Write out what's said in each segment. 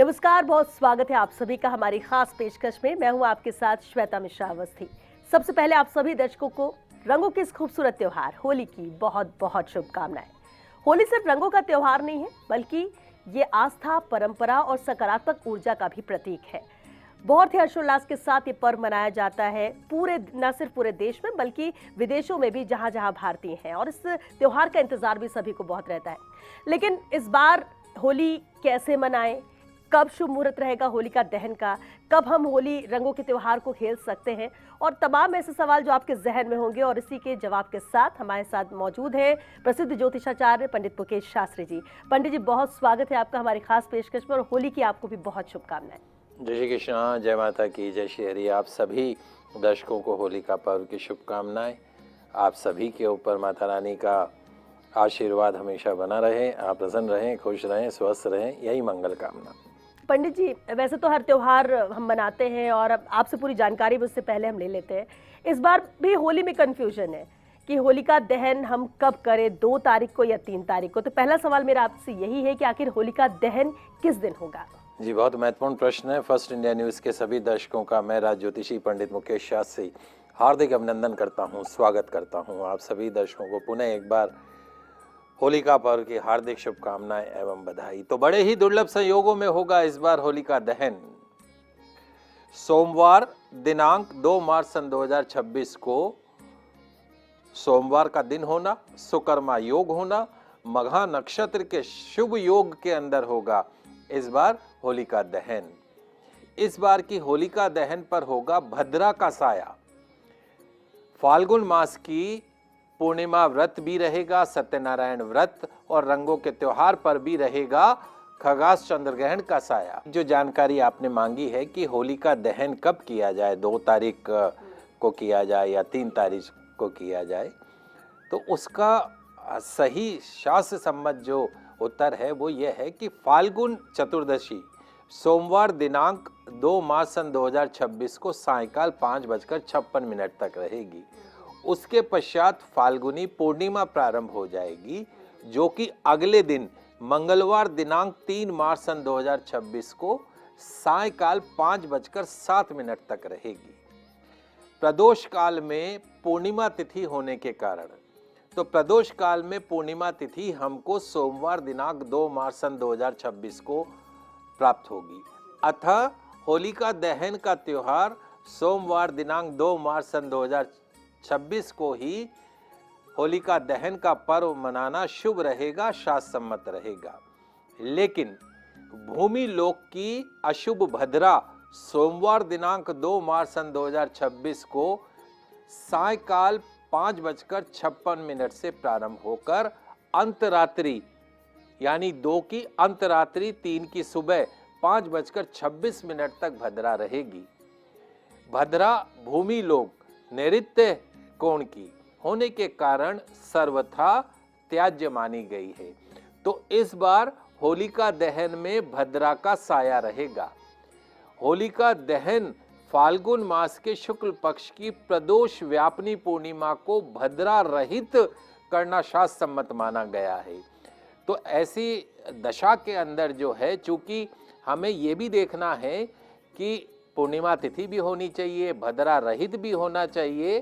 नमस्कार, बहुत स्वागत है आप सभी का हमारी खास पेशकश में। मैं हूं आपके साथ श्वेता मिश्रा अवस्थी। सबसे पहले आप सभी दर्शकों को रंगों के इस खूबसूरत त्योहार होली की बहुत बहुत शुभकामनाएं। होली सिर्फ रंगों का त्योहार नहीं है, बल्कि ये आस्था, परंपरा और सकारात्मक ऊर्जा का भी प्रतीक है। बहुत ही हर्षोल्लास के साथ ये पर्व मनाया जाता है न सिर्फ पूरे देश में बल्कि विदेशों में भी, जहां जहां भारतीय हैं। और इस त्योहार का इंतजार भी सभी को बहुत रहता है। लेकिन इस बार होली कैसे मनाएं, कब शुभ मुहूर्त रहेगा होलिका दहन का, कब हम होली रंगों के त्योहार को खेल सकते हैं, और तमाम ऐसे सवाल जो आपके जहन में होंगे। और इसी के जवाब के साथ हमारे साथ मौजूद हैं प्रसिद्ध ज्योतिषाचार्य पंडित मुकेश शास्त्री जी। पंडित जी, बहुत स्वागत है आपका हमारी खास पेशकश में, और होली की आपको भी बहुत शुभकामनाएं। जय श्री कृष्ण, जय माता की, जय श्री हरि। आप सभी दर्शकों को होली का पर्व की शुभकामनाएं। आप सभी के ऊपर माता रानी का आशीर्वाद हमेशा बना रहे। आप प्रसन्न रहें, खुश रहें, स्वस्थ रहें, यही मंगल कामना। पंडित जी, वैसे तो हर त्योहार हम मनाते हैं और अब आपसे पूरी जानकारी भी उससे पहले हम ले लेते हैं। इस बार भी होली में कंफ्यूजन है कि होलिका दहन हम कब करें, 2 तारीख को या 3 तारीख को। तो पहला सवाल मेरा आपसे यही है कि आखिर होलिका दहन किस दिन होगा? जी, बहुत महत्वपूर्ण प्रश्न है। फर्स्ट इंडिया न्यूज़ के सभी दर्शकों का मैं राज ज्योतिषी पंडित मुकेश शास्त्री हार्दिक अभिनंदन करता हूँ, स्वागत करता हूँ। आप सभी दर्शकों को पुनः एक बार होलिका पर्व की हार्दिक शुभकामनाएं एवं बधाई। तो बड़े ही दुर्लभ संयोगों में होगा इस बार होलिका दहन। सोमवार दिनांक 2 मार्च सन 2026 को सोमवार का दिन होना, सुकर्मा योग होना, मघा नक्षत्र के शुभ योग के अंदर होगा इस बार होलिका दहन। इस बार की होलिका दहन पर होगा भद्रा का साया। फाल्गुन मास की पूर्णिमा व्रत भी रहेगा, सत्यनारायण व्रत और रंगों के त्योहार पर भी रहेगा खगास चंद्र ग्रहण का साया। जो जानकारी आपने मांगी है कि होलिका दहन कब किया जाए, 2 तारीख को किया जाए या 3 तारीख को किया जाए, तो उसका सही शास्त्र सम्मत जो उत्तर है वो ये है कि फाल्गुन चतुर्दशी सोमवार दिनांक 2 मार्च सन 2026 को सायकाल 5:56 तक रहेगी। उसके पश्चात फाल्गुनी पूर्णिमा प्रारंभ हो जाएगी, जो कि अगले दिन मंगलवार दिनांक 3 मार्च सन 2026 को सायकाल 5:07 तक रहेगी। प्रदोष काल में पूर्णिमा तिथि होने के कारण, तो प्रदोष काल में पूर्णिमा तिथि हमको सोमवार दिनांक 2 मार्च सन 2026 को प्राप्त होगी। अतः होलिका दहन का त्योहार सोमवार दिनांक 2 मार्च सन 2026 को ही होलिका दहन का पर्व मनाना शुभ रहेगा, शास्त्र सम्मत रहेगा। लेकिन भूमि लोक की अशुभ भद्रा सोमवार दिनांक 2 मार्च सन 2026 को सायकाल 5:56 से प्रारंभ होकर अंतरात्रि यानी 2 की अंतरात्रि 3 की सुबह 5:26 तक भद्रा रहेगी। भद्रा भूमि लोक नैऋत्य कोण की होने के कारण सर्वथा त्याज्य मानी गई है। तो इस बार होलिका दहन में भद्रा का साया रहेगा। होलिका दहन फाल्गुन मास के शुक्ल पक्ष की प्रदोष व्यापनी पूर्णिमा को भद्रा रहित करना शास्त्र सम्मत माना गया है। तो ऐसी दशा के अंदर जो है, चूंकि हमें ये भी देखना है कि पूर्णिमा तिथि भी होनी चाहिए, भद्रा रहित भी होना चाहिए।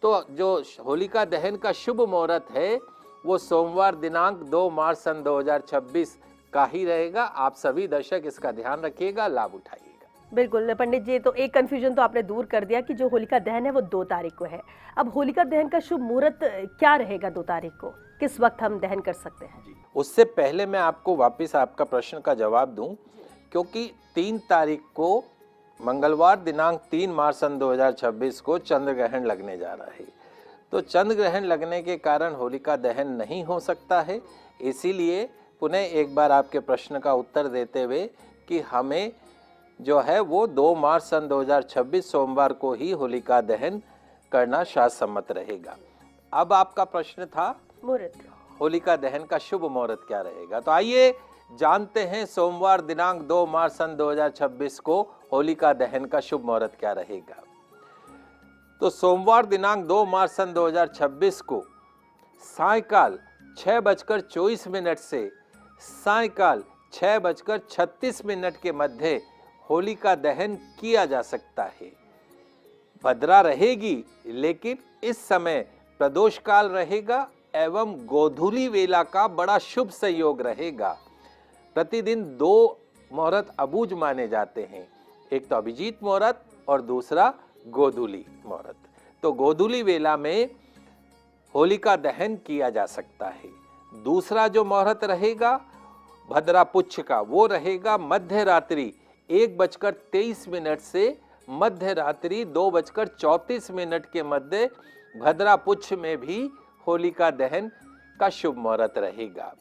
तो जो होलिका दहन का शुभ मुहूर्त है वो सोमवार दिनांक 2 मार्च सन 2026 का ही रहेगा। आप सभी दर्शक इसका ध्यान रखिएगा, लाभ उठाइएगा। बिल्कुल पंडित जी, तो एक कंफ्यूजन तो आपने दूर कर दिया कि जो होलिका दहन है वो 2 तारीख को है। अब होलिका दहन का शुभ मुहूर्त क्या रहेगा 2 तारीख को? किस वक्त हम दहन कर सकते हैं? उससे पहले मैं आपको वापस आपका प्रश्न का जवाब दूं, क्योंकि 3 तारीख को मंगलवार दिनांक 3 मार्च सन 2026 को चंद्र ग्रहण लगने जा रहा है। तो चंद्र ग्रहण लगने के कारण होलिका दहन नहीं हो सकता है। इसीलिए पुनः एक बार आपके प्रश्न का उत्तर देते हुए कि हमें जो है वो 2 मार्च सन 2026 सोमवार को ही होलिका दहन करना शास्त्र सम्मत रहेगा। अब आपका प्रश्न था मुहूर्त, होलिका दहन का शुभ मुहूर्त क्या रहेगा। तो आइए जानते हैं सोमवार दिनांक 2 मार्च सन 2026 को होलिका दहन का शुभ मुहूर्त क्या रहेगा। तो सोमवार दिनांक 2 मार्च सन 2026 को सायकाल 6:24 से सायकाल 6:36 के मध्य होलिका दहन किया जा सकता है। भद्रा रहेगी, लेकिन इस समय प्रदोष काल रहेगा एवं गोधूली वेला का बड़ा शुभ संयोग रहेगा। प्रतिदिन 2 मुहूर्त अबूझ माने जाते हैं, एक तो अभिजीत मुहूर्त और दूसरा गोधूली मुहूर्त। तो गोधूली वेला में होलिका दहन किया जा सकता है। दूसरा जो मुहूर्त रहेगा भद्रा पुच्छ का, वो रहेगा मध्य रात्रि 1:23 से मध्य रात्रि 2:34 के मध्य भद्रा पुच्छ में भी होलिका दहन का शुभ मुहूर्त रहेगा।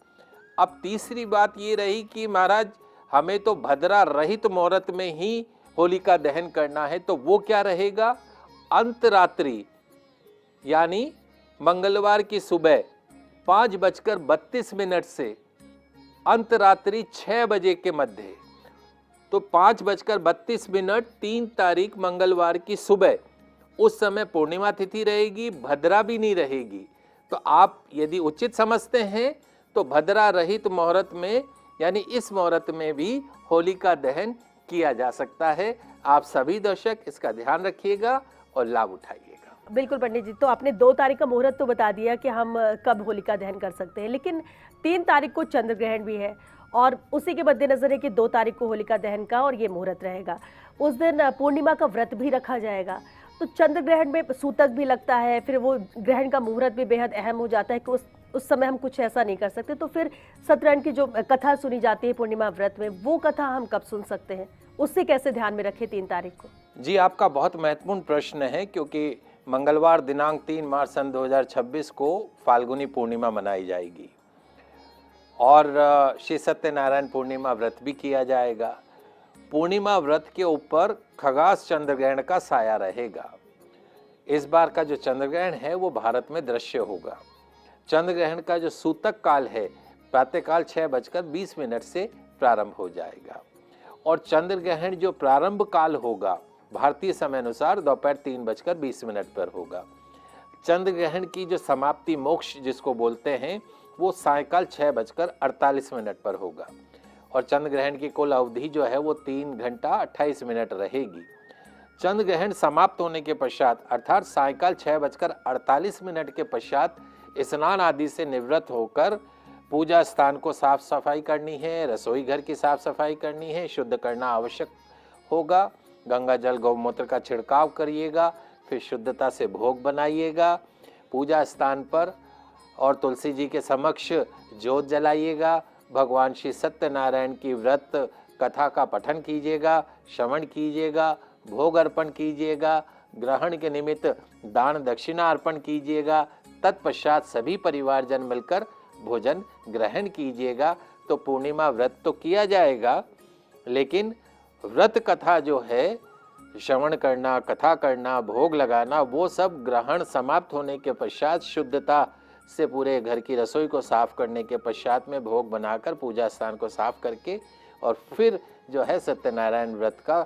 अब तीसरी बात ये रही कि महाराज हमें तो भद्रा रहित मुहूर्त में ही होलिका दहन करना है, तो वो क्या रहेगा? अंतरात्रि यानी मंगलवार की सुबह 5:32 से अंतरात्रि 6 बजे के मध्य। तो 5:32 3 तारीख मंगलवार की सुबह, उस समय पूर्णिमा तिथि रहेगी, भद्रा भी नहीं रहेगी। तो आप यदि उचित समझते हैं तो भद्रा रहित मुहूर्त में यानी इस मुहूर्त में भी होलिका दहन किया जा सकता है। आप सभी दर्शक इसका ध्यान रखिएगा और लाभ उठाइएगा। बिल्कुल पंडित जी, तो आपने 2 तारीख का मुहूर्त तो बता दिया कि हम कब होलिका दहन कर सकते हैं, लेकिन 3 तारीख को चंद्र ग्रहण भी है और उसी के मद्देनजर है कि 2 तारीख को होलिका दहन का और ये मुहूर्त रहेगा। उस दिन पूर्णिमा का व्रत भी रखा जाएगा, तो चंद्र ग्रहण में सूतक भी लगता है, फिर वो ग्रहण का मुहूर्त भी बेहद अहम हो जाता है कि उस समय हम कुछ ऐसा नहीं कर सकते। तो फिर सत्यनारायण की जो कथा सुनी जाती है पूर्णिमा व्रत में, वो कथा हम कब सुन सकते हैं? उससे कैसे ध्यान में रखें 3 तारीख को? जी, आपका बहुत महत्वपूर्ण प्रश्न है, क्योंकि मंगलवार दिनांक 3 मार्च सन 2026 को फाल्गुनी पूर्णिमा मनाई जाएगी और श्री सत्यनारायण पूर्णिमा व्रत भी किया जाएगा। पूर्णिमा व्रत के ऊपर खगास चंद्र ग्रहण का साया रहेगा। इस बार का जो चंद्र ग्रहण है वो भारत में दृश्य होगा। चंद्र ग्रहण का जो सूतक काल है प्रातःकाल 6:20 से प्रारंभ हो जाएगा और चंद्र ग्रहण जो प्रारंभ काल होगा भारतीय समय अनुसार दोपहर 3:20 पर होगा। चंद्र ग्रहण की जो समाप्ति मोक्ष जिसको बोलते हैं वो सायंकाल 6:48 पर होगा और चंद्र ग्रहण की कुल अवधि जो है वो 3 घंटा 28 मिनट रहेगी। चंद्र ग्रहण समाप्त होने के पश्चात अर्थात सायंकाल 6:48 के पश्चात स्नान आदि से निवृत्त होकर पूजा स्थान को साफ सफाई करनी है, रसोई घर की साफ सफाई करनी है, शुद्ध करना आवश्यक होगा। गंगा जल गौमूत्र का छिड़काव करिएगा, फिर शुद्धता से भोग बनाइएगा पूजा स्थान पर और तुलसी जी के समक्ष ज्योत जलाइएगा। भगवान श्री सत्यनारायण की व्रत कथा का पठन कीजिएगा, श्रवण कीजिएगा, भोग अर्पण कीजिएगा, ग्रहण के निमित्त दान दक्षिणा अर्पण कीजिएगा। तत्पश्चात सभी परिवारजन मिलकर भोजन ग्रहण कीजिएगा। तो पूर्णिमा व्रत तो किया जाएगा, लेकिन व्रत कथा जो है श्रवण करना, कथा करना, भोग लगाना, वो सब ग्रहण समाप्त होने के पश्चात शुद्धता से पूरे घर की रसोई को साफ करने के पश्चात में भोग बनाकर पूजा स्थान को साफ करके और फिर जो है सत्यनारायण व्रत का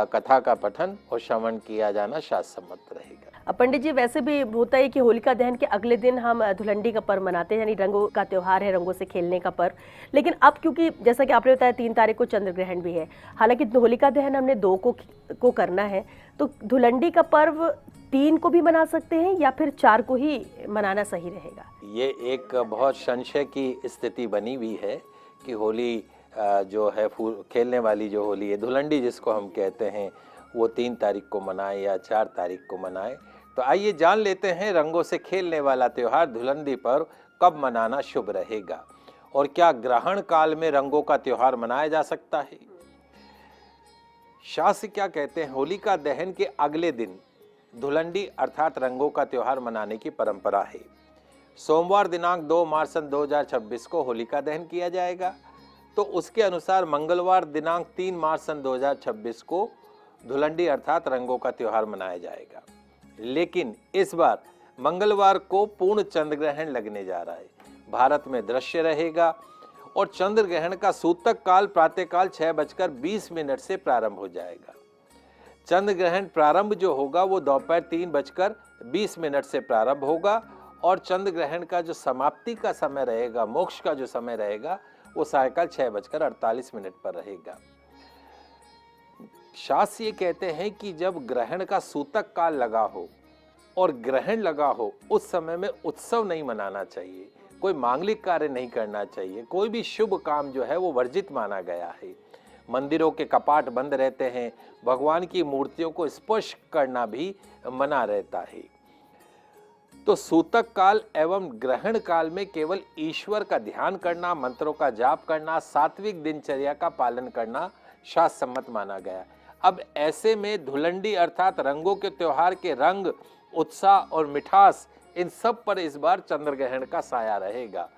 कथा का पठन और श्रवण किया जाना शास्त्र सम्मत रहेगा। पंडित जी, वैसे भी होता है कि होलिका दहन के अगले दिन हम धुलंडी का पर्व मनाते हैं, यानी रंगों का त्योहार है, रंगों से खेलने का पर्व। लेकिन अब क्योंकि जैसा कि आपने बताया 3 तारीख को चंद्र ग्रहण भी है, हालांकि होलिका दहन हमने 2 को करना है, तो धुलंडी का पर्व 3 को भी मना सकते हैं या फिर 4 को ही मनाना सही रहेगा? ये एक बहुत संशय की स्थिति बनी हुई है कि होली जो है खेलने वाली जो होली है धुलंडी जिसको हम कहते हैं वो 3 तारीख को मनाएं या 4 तारीख को मनाएं। तो आइए जान लेते हैं रंगों से खेलने वाला त्योहार धुलंडी पर्व कब मनाना शुभ रहेगा और क्या ग्रहण काल में रंगों का त्योहार मनाया जा सकता है। शास्त्र क्या कहते हैं, होलिका दहन के अगले दिन धुलंडी अर्थात रंगों का त्योहार मनाने की परंपरा है। सोमवार दिनांक 2 मार्च सन 2026 को होलिका दहन किया जाएगा, तो उसके अनुसार मंगलवार दिनांक 3 मार्च सन 2026 को धुलंडी अर्थात रंगों का त्योहार मनाया जाएगा। लेकिन इस बार मंगलवार को पूर्ण चंद्र ग्रहण लगने जा रहा है, भारत में दृश्य रहेगा और चंद्र ग्रहण का सूतक काल प्रातःकाल 6:20 से प्रारंभ हो जाएगा। चंद्र ग्रहण प्रारंभ जो होगा वो दोपहर 3:20 से प्रारंभ होगा और चंद्र ग्रहण का जो समाप्ति का समय रहेगा, मोक्ष का जो समय रहेगा, वो सायकाल 6:48 पर रहेगा। शास्त्र ये कहते हैं कि जब ग्रहण का सूतक काल लगा हो और ग्रहण लगा हो, उस समय में उत्सव नहीं मनाना चाहिए, कोई मांगलिक कार्य नहीं करना चाहिए, कोई भी शुभ काम जो है वो वर्जित माना गया है। मंदिरों के कपाट बंद रहते हैं, भगवान की मूर्तियों को स्पर्श करना भी मना रहता है। तो सूतक काल एवं ग्रहण काल में केवल ईश्वर का ध्यान करना, मंत्रों का जाप करना, सात्विक दिनचर्या का पालन करना शास्त्र सम्मत माना गया। अब ऐसे में धुलंडी अर्थात रंगों के त्योहार के रंग, उत्साह और मिठास, इन सब पर इस बार चंद्र ग्रहण का साया रहेगा।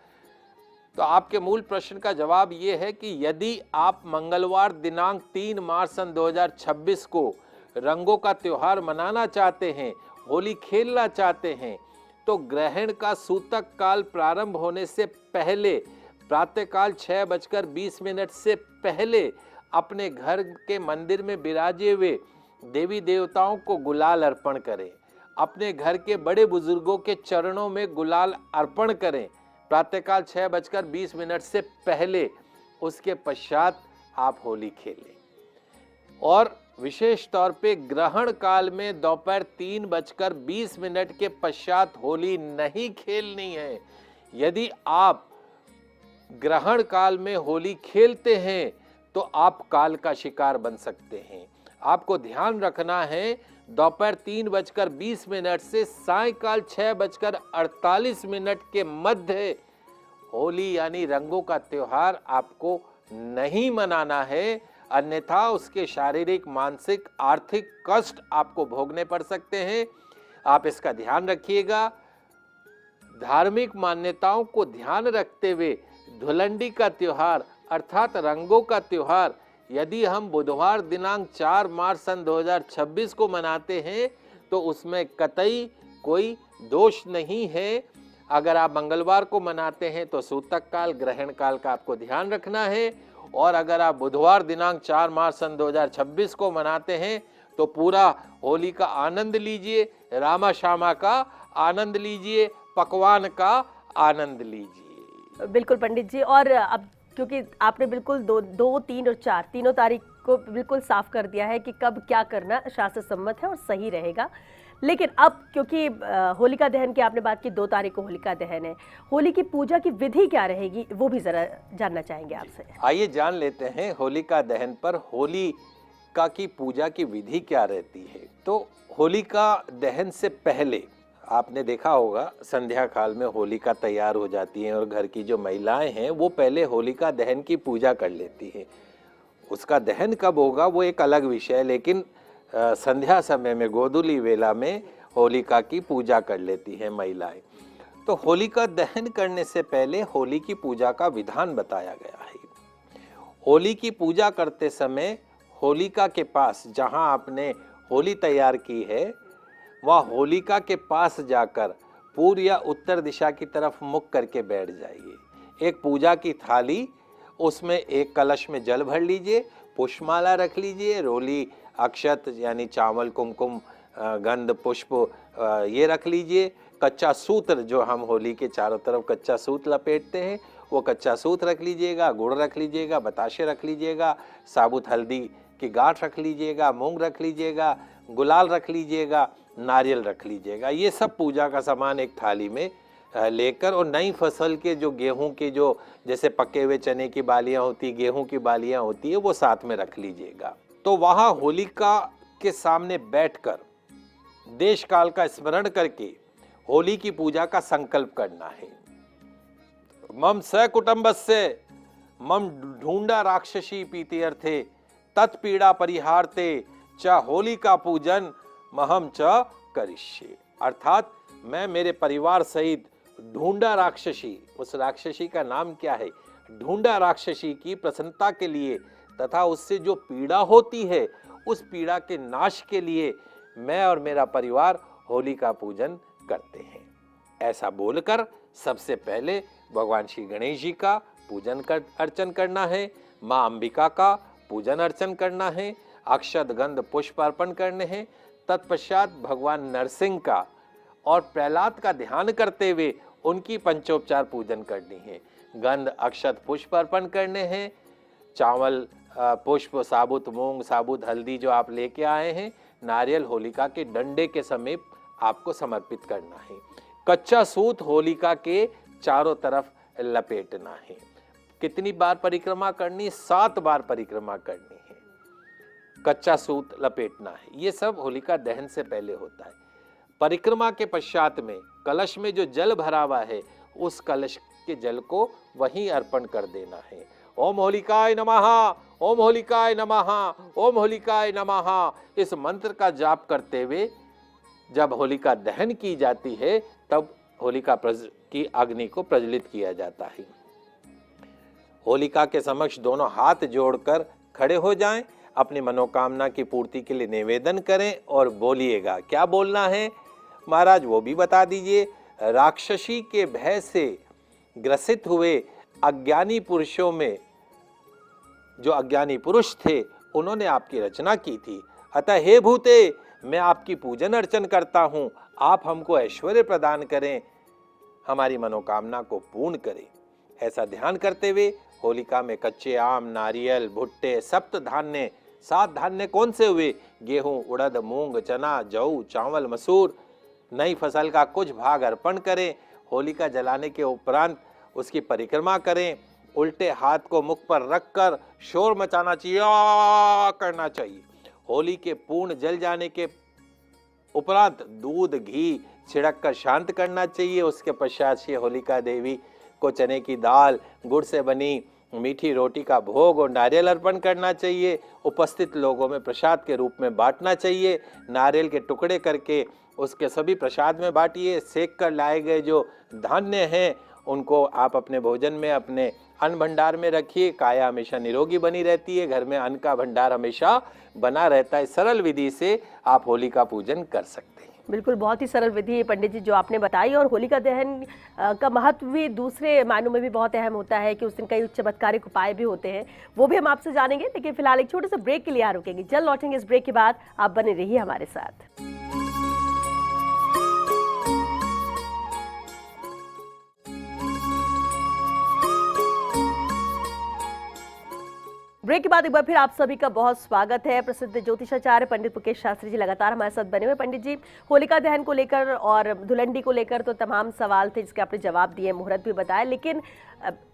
तो आपके मूल प्रश्न का जवाब ये है कि यदि आप मंगलवार दिनांक 3 मार्च सन 2026 को रंगों का त्योहार मनाना चाहते हैं, होली खेलना चाहते हैं, तो ग्रहण का सूतक काल प्रारंभ होने से पहले प्रातःकाल 6:20 से पहले अपने घर के मंदिर में विराजे हुए देवी देवताओं को गुलाल अर्पण करें, अपने घर के बड़े बुजुर्गों के चरणों में गुलाल अर्पण करें प्रातःकाल 6:20 से पहले। उसके पश्चात आप होली खेलें। और विशेष तौर पे ग्रहण काल में दोपहर 3:20 के पश्चात होली नहीं खेलनी है। यदि आप ग्रहण काल में होली खेलते हैं तो आप काल का शिकार बन सकते हैं। आपको ध्यान रखना है, दोपहर 3:20 से सायकाल 6:48 के मध्य होली यानी रंगों का त्योहार आपको नहीं मनाना है, अन्यथा उसके शारीरिक, मानसिक, आर्थिक कष्ट आपको भोगने पड़ सकते हैं। आप इसका ध्यान रखिएगा। धार्मिक मान्यताओं को ध्यान रखते हुए धुलंडी का त्योहार अर्थात रंगों का त्योहार यदि हम बुधवार दिनांक 4 मार्च सन 2026 को मनाते हैं तो उसमें कतई कोई दोष नहीं है। अगर आप मंगलवार को मनाते हैं तो सूतक काल, ग्रहण काल का आपको ध्यान रखना है। और अगर आप बुधवार दिनांक 4 मार्च सन 2026 को मनाते हैं तो पूरा होली का आनंद लीजिए, रामा शामा का आनंद लीजिए, पकवान का आनंद लीजिए। बिल्कुल पंडित जी। और अब क्योंकि आपने बिल्कुल 2, 3 और 4 तीनों तारीख को बिल्कुल साफ कर दिया है कि कब क्या करना शास्त्र सम्मत है और सही रहेगा, लेकिन अब क्योंकि होलिका दहन की आपने बात की, 2 तारीख को होलिका दहन है, होली की पूजा की विधि क्या रहेगी वो भी जरा जानना चाहेंगे आपसे। आइए जान लेते हैं होलिका दहन पर होलिका की पूजा की विधि क्या रहती है। तो होलिका दहन से पहले आपने देखा होगा संध्या काल में होलिका तैयार हो जाती है और घर की जो महिलाएं हैं वो पहले होलिका दहन की पूजा कर लेती हैं। उसका दहन कब होगा वो एक अलग विषय है, लेकिन संध्या समय में, गोधूली वेला में होलिका की पूजा कर लेती हैं महिलाएं। तो होलिका दहन करने से पहले होली की पूजा का विधान बताया गया है। होली की पूजा करते समय होलिका के पास, जहां आपने होली तैयार की है, वह होलिका के पास जाकर पूर्व या उत्तर दिशा की तरफ मुख करके बैठ जाइए। एक पूजा की थाली, उसमें एक कलश में जल भर लीजिए, पुष्पमाला रख लीजिए, रोली, अक्षत यानी चावल, कुमकुम, गंध, पुष्प ये रख लीजिए। कच्चा सूत्र, जो हम होली के चारों तरफ कच्चा सूत लपेटते हैं, वो कच्चा सूत रख लीजिएगा, गुड़ रख लीजिएगा, बताशे रख लीजिएगा, साबुत हल्दी की गांठ रख लीजिएगा, मूंग रख लीजिएगा, गुलाल रख लीजिएगा, नारियल रख लीजिएगा। ये सब पूजा का सामान एक थाली में लेकर, और नई फसल के जो गेहूं के जो जैसे पके हुए चने की बालियां होती, गेहूं की बालियां होती है, वो साथ में रख लीजिएगा। तो वहां होलिका के सामने बैठकर देश काल का स्मरण करके होली की पूजा का संकल्प करना है। मम सकुटुंबस्य मम ढूंढा राक्षसी पीते अर्थे तत्पीड़ा परिहारते च होलिका पूजन महम च करिष्ये। अर्थात मैं मेरे परिवार सहित ढूंढा राक्षसी, उस राक्षसी का नाम क्या है, ढूंढा राक्षसी की प्रसन्नता के लिए तथा उससे जो पीड़ा होती है उस पीड़ा के नाश के लिए मैं और मेरा परिवार होली का पूजन करते हैं। ऐसा बोलकर सबसे पहले भगवान श्री गणेश जी का पूजन अर्चन करना है, माँ अंबिका का पूजन अर्चन करना है, अक्षत गंध पुष्प अर्पण करने हैं। तत्पश्चात भगवान नरसिंह का और प्रहलाद का ध्यान करते हुए उनकी पंचोपचार पूजन करनी है। गंध अक्षत पुष्प अर्पण करने हैं। चावल, पुष्प, साबुत मूंग, साबुत हल्दी जो आप लेके आए हैं, नारियल होलिका के डंडे के समीप आपको समर्पित करना है। कच्चा सूत होलिका के चारों तरफ लपेटना है। कितनी बार परिक्रमा करनी? 7 बार परिक्रमा करनी है। कच्चा सूत लपेटना है। ये सब होलिका दहन से पहले होता है। परिक्रमा के पश्चात में कलश में जो जल भरा हुआ है, उस कलश के जल को वहीं अर्पण कर देना है। ओम होलिकाय नमः, ओम होलिकाय नमः, ओम होलिकाय नमः, इस मंत्र का जाप करते हुए जब होलिका दहन की जाती है, तब होलिका की अग्नि को प्रज्वलित किया जाता है। होलिका के समक्ष दोनों हाथ जोड़कर खड़े हो जाएं, अपनी मनोकामना की पूर्ति के लिए निवेदन करें और बोलिएगा। क्या बोलना है महाराज, वो भी बता दीजिए। राक्षसी के भय से ग्रसित हुए अज्ञानी पुरुषों में, जो अज्ञानी पुरुष थे, उन्होंने आपकी रचना की थी। अतः हे भूते, मैं आपकी पूजन अर्चन करता हूं। आप हमको ऐश्वर्य प्रदान करें, हमारी मनोकामना को पूर्ण करें। ऐसा ध्यान करते हुए होलिका में कच्चे आम, नारियल, भुट्टे, सप्त धान्य, 7 धान्य कौन से हुए? गेहूं, उड़द, मूंग, चना, जौ, चावल, मसूर, नई फसल का कुछ भाग अर्पण करें। होलिका जलाने के उपरांत उसकी परिक्रमा करें। उल्टे हाथ को मुख पर रखकर शोर मचाना चाहिए, करना चाहिए। होली के पूर्ण जल जाने के उपरांत दूध, घी छिड़क कर शांत करना चाहिए। उसके पश्चात से होलिका देवी को चने की दाल, गुड़ से बनी मीठी रोटी का भोग और नारियल अर्पण करना चाहिए। उपस्थित लोगों में प्रसाद के रूप में बांटना चाहिए। नारियल के टुकड़े करके उसके सभी प्रसाद में बांटिए। सेक कर लाए गए जो धान्य हैं, उनको आप अपने भोजन में, अपने अन्न भंडार में रखिए। काया हमेशा निरोगी बनी रहती है, घर में अन्न का भंडार हमेशा बना रहता है। सरल विधि से आप होली का पूजन कर सकते हैं। बिल्कुल, बहुत ही सरल विधि है पंडित जी जो आपने बताई। और होलिका दहन का महत्व भी दूसरे मायनों में भी बहुत अहम होता है कि उस दिन कई चमत्कारिक उपाय भी होते हैं, वो भी हम आपसे जानेंगे। लेकिन फिलहाल एक छोटे से ब्रेक के लिए यहाँ रुकेंगे, जल्द लौटेंगे। इस ब्रेक के बाद आप बने रहिए हमारे साथ। ब्रेक के बाद एक बार फिर आप सभी का बहुत स्वागत है। प्रसिद्ध ज्योतिषाचार्य पंडित मुकेश शास्त्री जी लगातार हमारे साथ बने हुए। पंडित जी, होलिका दहन को लेकर और धुलंडी को लेकर तो तमाम सवाल थे जिसके आपने जवाब दिए, मुहूर्त भी बताया, लेकिन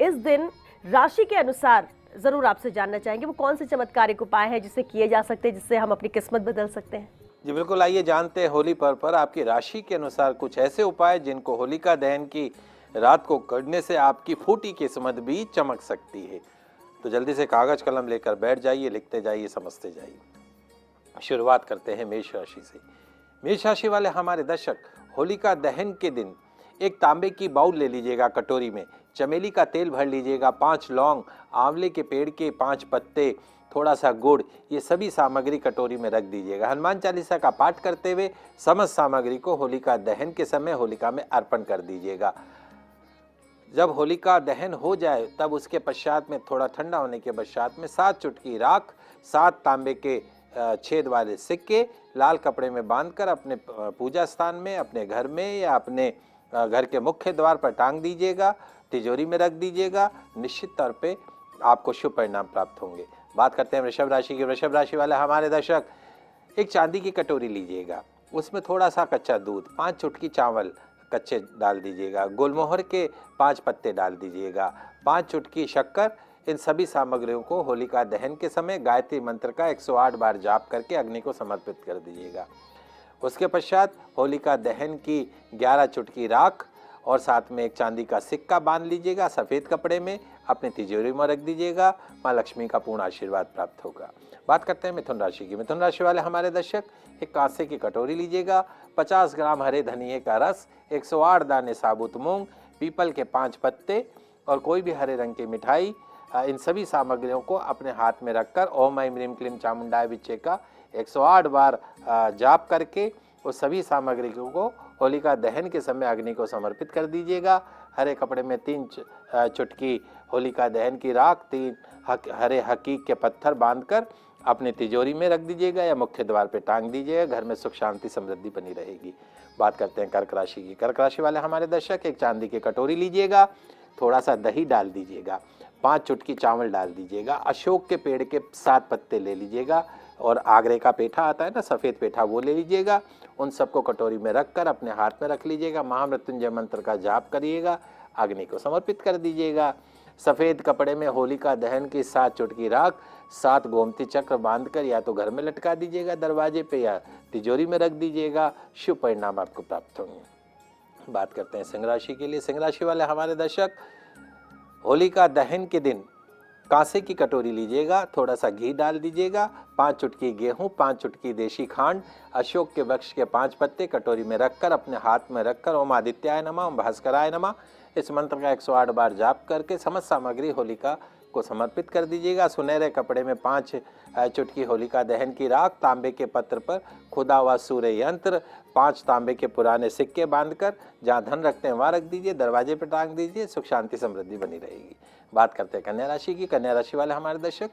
इस दिन राशि के अनुसार जरूर आपसे जानना चाहेंगे वो कौन से चमत्कारिक उपाय है जिससे किए जा सकते हैं, जिससे हम अपनी किस्मत बदल सकते हैं। जी बिल्कुल, आइए जानते हैं होली पर्व पर आपकी राशि के अनुसार कुछ ऐसे उपाय जिनको होलिका दहन की रात को करने से आपकी फूटी किस्मत भी चमक सकती है। तो जल्दी से कागज कलम लेकर बैठ जाइए, लिखते जाइए, समझते जाइए। शुरुआत करते हैं मेष राशि से। मेष राशि वाले हमारे दर्शक, होलिका दहन के दिन एक तांबे की बाउल ले लीजिएगा, कटोरी में चमेली का तेल भर लीजिएगा, 5 लौंग, आंवले के पेड़ के 5 पत्ते, थोड़ा सा गुड़, ये सभी सामग्री कटोरी में रख दीजिएगा। हनुमान चालीसा का पाठ करते हुए समस्त सामग्री को होलिका दहन के समय होलिका में अर्पण कर दीजिएगा। जब होलिका दहन हो जाए तब उसके पश्चात में, थोड़ा ठंडा होने के पश्चात में, 7 चुटकी राख, 7 तांबे के छेद वाले सिक्के लाल कपड़े में बांधकर अपने पूजा स्थान में, अपने घर में या अपने घर के मुख्य द्वार पर टांग दीजिएगा, तिजोरी में रख दीजिएगा। निश्चित तौर पे आपको शुभ परिणाम प्राप्त होंगे। बात करते हैं वृषभ राशि की। वृषभ राशि वाले हमारे दर्शक, एक चांदी की कटोरी लीजिएगा, उसमें थोड़ा सा कच्चा दूध, 5 चुटकी चावल कच्चे डाल दीजिएगा, गुलमोहर के 5 पत्ते डाल दीजिएगा, 5 चुटकी शक्कर। इन सभी सामग्रियों को होलिका दहन के समय गायत्री मंत्र का 108 बार जाप करके अग्नि को समर्पित कर दीजिएगा। उसके पश्चात होलिका दहन की 11 चुटकी राख और साथ में एक चांदी का सिक्का बांध लीजिएगा, सफ़ेद कपड़े में अपने तिजोरी में रख दीजिएगा। माँ लक्ष्मी का पूर्ण आशीर्वाद प्राप्त होगा। बात करते हैं मिथुन राशि की। मिथुन राशि वाले हमारे दर्शक, एक कांसे की कटोरी लीजिएगा, 50 ग्राम हरे धनिये का रस, 108 दाने साबुत मूंग, पीपल के 5 पत्ते और कोई भी हरे रंग की मिठाई, इन सभी सामग्रियों को अपने हाथ में रखकर ओम ऐं ह्रीं क्लीं चामुंडाय विच्चे का 108 बार जाप करके उस सभी सामग्री को होलिका दहन के समय अग्नि को समर्पित कर दीजिएगा। हरे कपड़े में 3 चुटकी होलिका दहन की राख, 3 हरे हकीक के पत्थर बांधकर अपने तिजोरी में रख दीजिएगा या मुख्य द्वार पे टांग दीजिएगा। घर में सुख शांति समृद्धि बनी रहेगी। बात करते हैं कर्क राशि की। कर्क राशि वाले हमारे दर्शक, एक चांदी की कटोरी लीजिएगा, थोड़ा सा दही डाल दीजिएगा, 5 चुटकी चावल डाल दीजिएगा, अशोक के पेड़ के 7 पत्ते ले लीजिएगा और आगरे का पेठा आता है ना, सफ़ेद पेठा, वो ले लीजिएगा। उन सबको कटोरी में रखकर अपने हाथ में रख लीजिएगा। महामृत्युंजय मंत्र का जाप करिएगा, अग्नि को समर्पित कर दीजिएगा। सफ़ेद कपड़े में होलिका दहन की 7 चुटकी राख 7 गोमती चक्र बांधकर या तो घर में लटका दीजिएगा दरवाजे पे या तिजोरी में रख दीजिएगा। शुभ परिणाम आपको प्राप्त होंगे। बात करते हैं सिंह राशि के लिए। सिंह राशि वाले हमारे दर्शक, होलिका दहन के दिन कांसे की कटोरी लीजिएगा, थोड़ा सा घी डाल दीजिएगा, 5 चुटकी गेहूं, 5 चुटकी देशी खांड, अशोक के वृक्ष के 5 पत्ते कटोरी में रखकर अपने हाथ में रखकर ओम आदित्याय नमः, ओम भास्कराय नमः इस मंत्र का 108 बार जाप करके समस्त सामग्री होलिका को समर्पित कर दीजिएगा। सुनहरे कपड़े में 5 चुटकी होलिका दहन की राख तांबे के पत्र पर खुदा हुआ सूर्य यंत्र, 5 तांबे के पुराने सिक्के बांधकर जहाँ धन रखते हैं वहाँ रख दीजिए, दरवाजे पर टांग दीजिए, सुख शांति समृद्धि बनी रहेगी। बात करते हैं कन्या राशि की। कन्या राशि वाले हमारे दर्शक,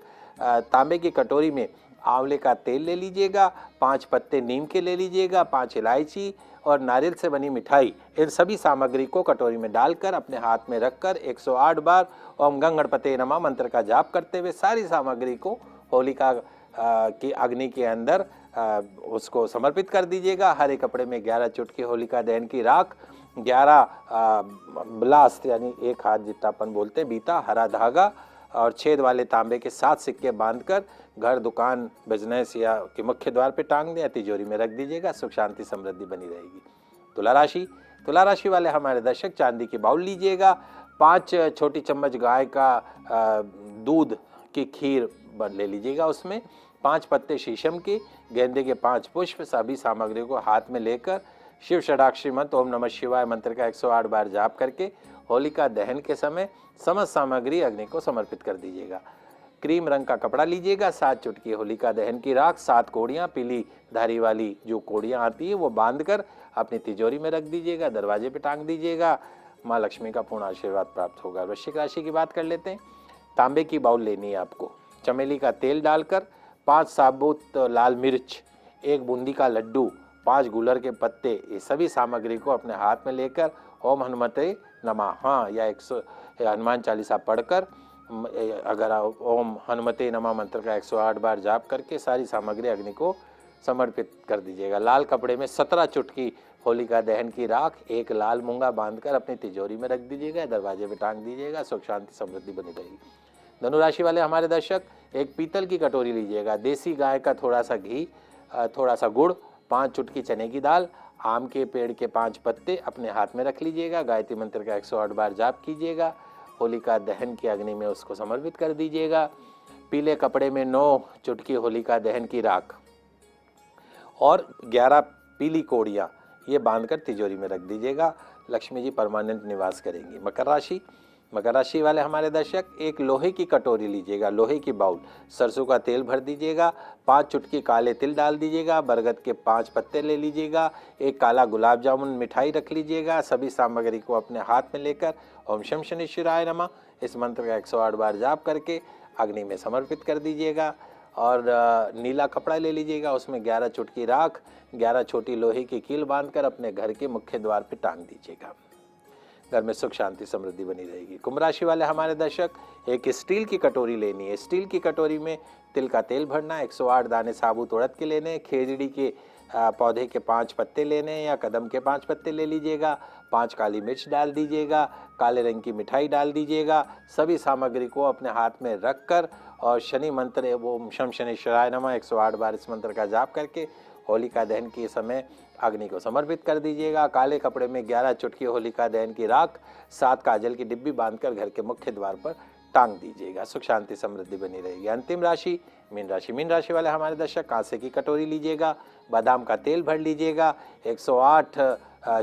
तांबे की कटोरी में आंवले का तेल ले लीजिएगा, 5 पत्ते नीम के ले लीजिएगा, 5 इलायची और नारियल से बनी मिठाई, इन सभी सामग्री को कटोरी में डालकर अपने हाथ में रखकर 108 बार ओम गंग गणपते नमः मंत्र का जाप करते हुए सारी सामग्री को होलिका की अग्नि के अंदर उसको समर्पित कर दीजिएगा। हरे कपड़े में 11 चुटकी होलिका दहन की राख, 11 ब्लास्ट यानी 1 हाथ जितना अपन बोलते हैं बीता, हरा धागा और छेद वाले तांबे के 7 सिक्के बांधकर घर, दुकान, बिजनेस या के मुख्य द्वार पे टांग दें या तिजोरी में रख दीजिएगा। सुख शांति समृद्धि बनी रहेगी। तुला राशि। तुला राशि वाले हमारे दर्शक, चांदी की बाउल लीजिएगा, 5 छोटी चम्मच गाय का दूध की खीर ले लीजिएगा, उसमें 5 पत्ते शीशम के, गेंदे के 5 पुष्प, सभी सामग्री को हाथ में लेकर शिव षडाक्षरी मंत्र ओम नमः शिवाय मंत्र का 108 बार जाप करके होलिका दहन के समय समस्त सामग्री अग्नि को समर्पित कर दीजिएगा। क्रीम रंग का कपड़ा लीजिएगा, 7 चुटकी होलिका दहन की राख, 7 कोड़ियाँ पीली धारी वाली जो कोड़ियाँ आती है वो बांधकर अपनी तिजोरी में रख दीजिएगा, दरवाजे पे टांग दीजिएगा। माँ लक्ष्मी का पूर्ण आशीर्वाद प्राप्त होगा। वृश्चिक राशि की बात कर लेते हैं। तांबे की बाउल लेनी है आपको, चमेली का तेल डालकर 5 साबुत लाल मिर्च, 1 बूंदी का लड्डू, 5 गुलर के पत्ते, ये सभी सामग्री को अपने हाथ में लेकर ओम हनुमते नमः हाँ या 100 हनुमान चालीसा पढ़कर अगर ओम हनुमते नमः मंत्र का 108 बार जाप करके सारी सामग्री अग्नि को समर्पित कर दीजिएगा। लाल कपड़े में 17 चुटकी होलिका दहन की राख, 1 लाल मूंगा बांधकर अपनी तिजोरी में रख दीजिएगा, दरवाजे पे टांग दीजिएगा। सुख शांति समृद्धि बनी रहेगी। धनुराशि वाले हमारे दर्शक, 1 पीतल की कटोरी लीजिएगा, देसी गाय का थोड़ा सा घी, थोड़ा सा गुड़, 5 चुटकी चने की दाल, आम के पेड़ के 5 पत्ते अपने हाथ में रख लीजिएगा। गायत्री मंत्र का 108 बार जाप कीजिएगा। होलिका दहन की अग्नि में उसको समर्पित कर दीजिएगा। पीले कपड़े में 9 चुटकी होलिका दहन की राख और 11 पीली कोड़ियाँ ये बांधकर तिजोरी में रख दीजिएगा। लक्ष्मी जी परमानेंट निवास करेंगी। मकर राशि। मकर राशि वाले हमारे दर्शक, 1 लोहे की कटोरी लीजिएगा, लोहे की बाउल, सरसों का तेल भर दीजिएगा, 5 चुटकी काले तिल डाल दीजिएगा, बरगद के 5 पत्ते ले लीजिएगा, 1 काला गुलाब जामुन मिठाई रख लीजिएगा। सभी सामग्री को अपने हाथ में लेकर ओम शम शनिश्चराय नमः इस मंत्र का 108 बार जाप करके अग्नि में समर्पित कर दीजिएगा। और नीला कपड़ा ले लीजिएगा, उसमें 11 चुटकी राख, 11 छोटी लोहे की कील बांधकर अपने घर के मुख्य द्वार पर टांग दीजिएगा। घर में सुख शांति समृद्धि बनी रहेगी। कुंभ राशि वाले हमारे दर्शक, 1 स्टील की कटोरी लेनी है, स्टील की कटोरी में तिल का तेल भरना है, 108 दाने साबुत उड़द के लेने, खेजड़ी के पौधे के 5 पत्ते लेने या कदम के 5 पत्ते ले लीजिएगा, 5 काली मिर्च डाल दीजिएगा, काले रंग की मिठाई डाल दीजिएगा। सभी सामग्री को अपने हाथ में रखकर और शनि मंत्र ओम शम शनिश्चराय नमः 108 बार इस मंत्र का जाप करके होलिका दहन के समय अग्नि को समर्पित कर दीजिएगा। काले कपड़े में 11 चुटकी होलिका दहन की राख, 7 काजल की डिब्बी बांधकर घर के मुख्य द्वार पर टांग दीजिएगा। सुख शांति समृद्धि बनी रहेगी। अंतिम राशि मीन राशि। मीन राशि वाले हमारे दर्शक, कांसे की कटोरी लीजिएगा, बादाम का तेल भर लीजिएगा, 108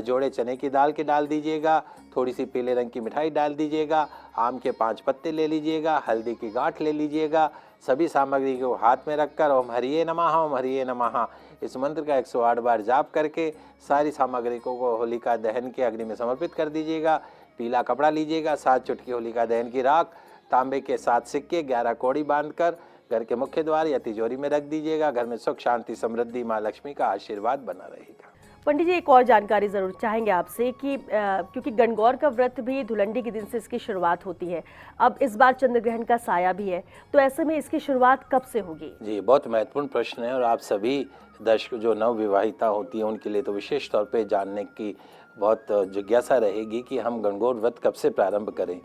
जोड़े चने की दाल के डाल दीजिएगा, थोड़ी सी पीले रंग की मिठाई डाल दीजिएगा, आम के 5 पत्ते ले लीजिएगा, हल्दी की गांठ ले लीजिएगा। सभी सामग्री को हाथ में रखकर ओम हरिये नमः इस मंत्र का 108 बार जाप करके सारी सामग्री को होलिका दहन के अग्नि में समर्पित कर दीजिएगा। पीला कपड़ा लीजिएगा, 7 चुटकी होलिका दहन की राख, तांबे के 7 सिक्के, 11 कौड़ी बांधकर घर के मुख्य द्वार या तिजोरी में रख दीजिएगा। घर में सुख शांति समृद्धि माँ लक्ष्मी का आशीर्वाद बना रहेगा। पंडित जी, एक और जानकारी जरूर चाहेंगे आपसे कि क्योंकि गणगौर का व्रत भी धुलंडी के दिन से इसकी शुरुआत होती है, अब इस बार चंद्र ग्रहण का साया भी है, तो ऐसे में इसकी शुरुआत कब से होगी? जी, बहुत महत्वपूर्ण प्रश्न है और आप सभी दर्शक जो नवविवाहिता होती हैं उनके लिए तो विशेष तौर पे जानने की बहुत जिज्ञासा रहेगी कि हम गणगौर व्रत कब से प्रारंभ करें।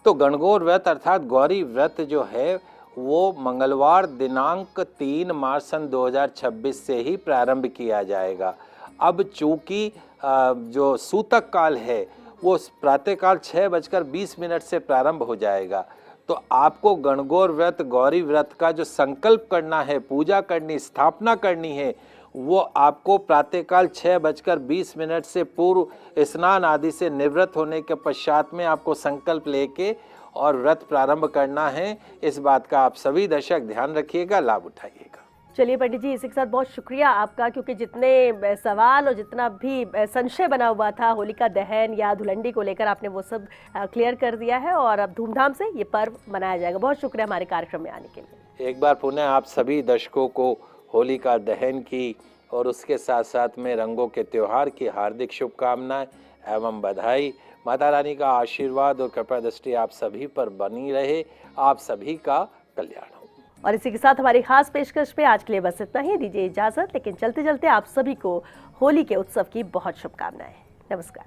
तो गणगौर व्रत अर्थात गौरी व्रत जो है वो मंगलवार दिनांक 3 मार्च सन 2026 से ही प्रारंभ किया जाएगा। अब चूंकि जो सूतक काल है वो प्रातःकाल 6:20 से प्रारंभ हो जाएगा, तो आपको गणगौर व्रत गौरी व्रत का जो संकल्प करना है, पूजा करनी, स्थापना करनी है, वो आपको प्रातःकाल 6:20 से पूर्व स्नान आदि से निवृत्त होने के पश्चात में आपको संकल्प लेके और व्रत प्रारंभ करना है। इस बात का आप सभी दर्शक ध्यान रखिएगा, लाभ उठाइएगा। चलिए पंडित जी, इसी के साथ बहुत शुक्रिया आपका, क्योंकि जितने सवाल और जितना भी संशय बना हुआ था होलिका दहन या धुलंडी को लेकर, आपने वो सब क्लियर कर दिया है और अब धूमधाम से ये पर्व मनाया जाएगा। बहुत शुक्रिया हमारे कार्यक्रम में आने के लिए। एक बार पुनः आप सभी दर्शकों को होलिका दहन की और उसके साथ साथ में रंगों के त्योहार की हार्दिक शुभकामनाएं एवं बधाई। माता रानी का आशीर्वाद और कृपा दृष्टि आप सभी पर बनी रहे। आप सभी का कल्याण हो। और इसी के साथ हमारी खास पेशकश पे आज के लिए बस इतना ही। दीजिए इजाजत, लेकिन चलते चलते आप सभी को होली के उत्सव की बहुत शुभकामनाएं। नमस्कार।